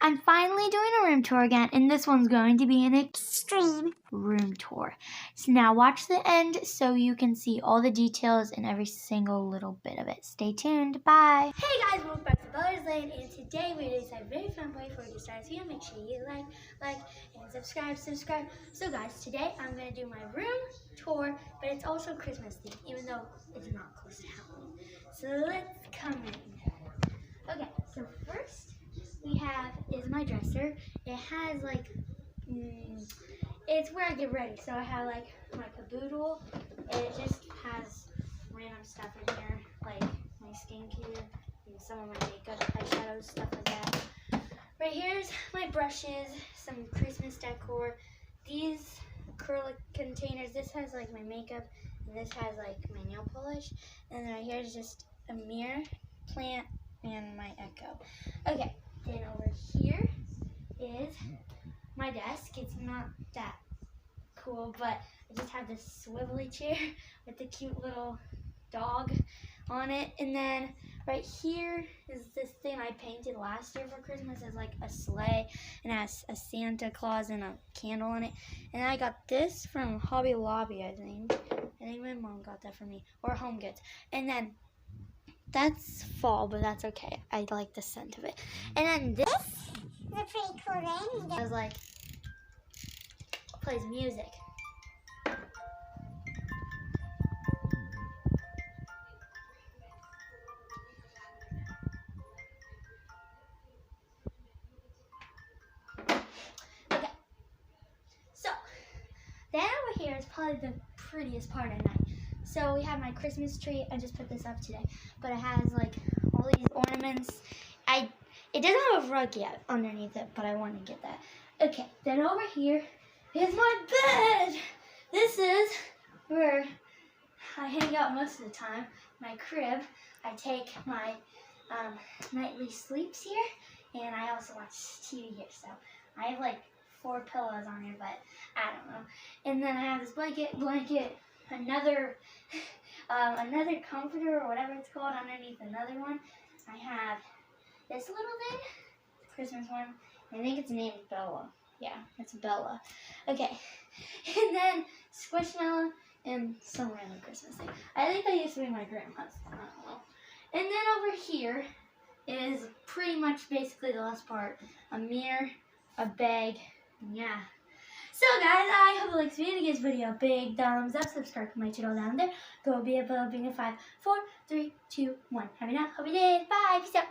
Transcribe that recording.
I'm finally doing a room tour again, and this one's going to be an extreme room tour. So now watch the end so you can see all the details and every single little bit of it. Stay tuned. Bye. Hey guys, welcome back to Bella's Lane, and today we're doing a very fun way for you to start this video. Make sure you like, and subscribe. So guys, today I'm going to do my room tour, but it's also Christmas themed, even though it's not close to Halloween. So let's come in. Okay, so first we have is my dresser. It has like, it's where I get ready. So I have like my caboodle. It just has random stuff in here, like my skincare, and some of my makeup, eyeshadows, stuff like that. Right here's my brushes, some Christmas decor. These acrylic containers. This has like my makeup, and this has like my nail polish. And then right here's just a mirror, plant, and my Echo. Okay, then over here is my desk. It's not that cool, but I just have this swivelly chair with the cute little dog on it. And then right here is this thing I painted last year for Christmas as like a sleigh, and it has a Santa Claus and a candle on it. And I got this from Hobby Lobby, I think. I think my mom got that for me, or Home Goods. And then that's fall, but that's okay. I like the scent of it. And then this is a pretty cool ring. I was like, plays music. Okay. So then over here is probably the prettiest part at night. So we have my Christmas tree. I just put this up today, but it has like all these ornaments. It doesn't have a rug yet underneath it, but I want to get that. Okay, then over here is my bed. This is where I hang out most of the time. My crib. I take my nightly sleeps here, and I also watch TV here. So I have like 4 pillows on here, but I don't know. And then I have this blanket, another another comforter or whatever it's called underneath another one. I have this little thing, Christmas one. I think it's named Bella. Yeah, it's Bella. Okay, and then Squishmallow and some random Christmas thing. I think that used to be my grandma's. I don't know. And then over here is pretty much basically the last part. A mirror, a bag, yeah. So guys, I hope you liked this video. Give this video a big thumbs up. Subscribe to my channel down there. Go be above being a 5, 4, 3, 2, 1. Have a nice, happy day. Bye. Peace out.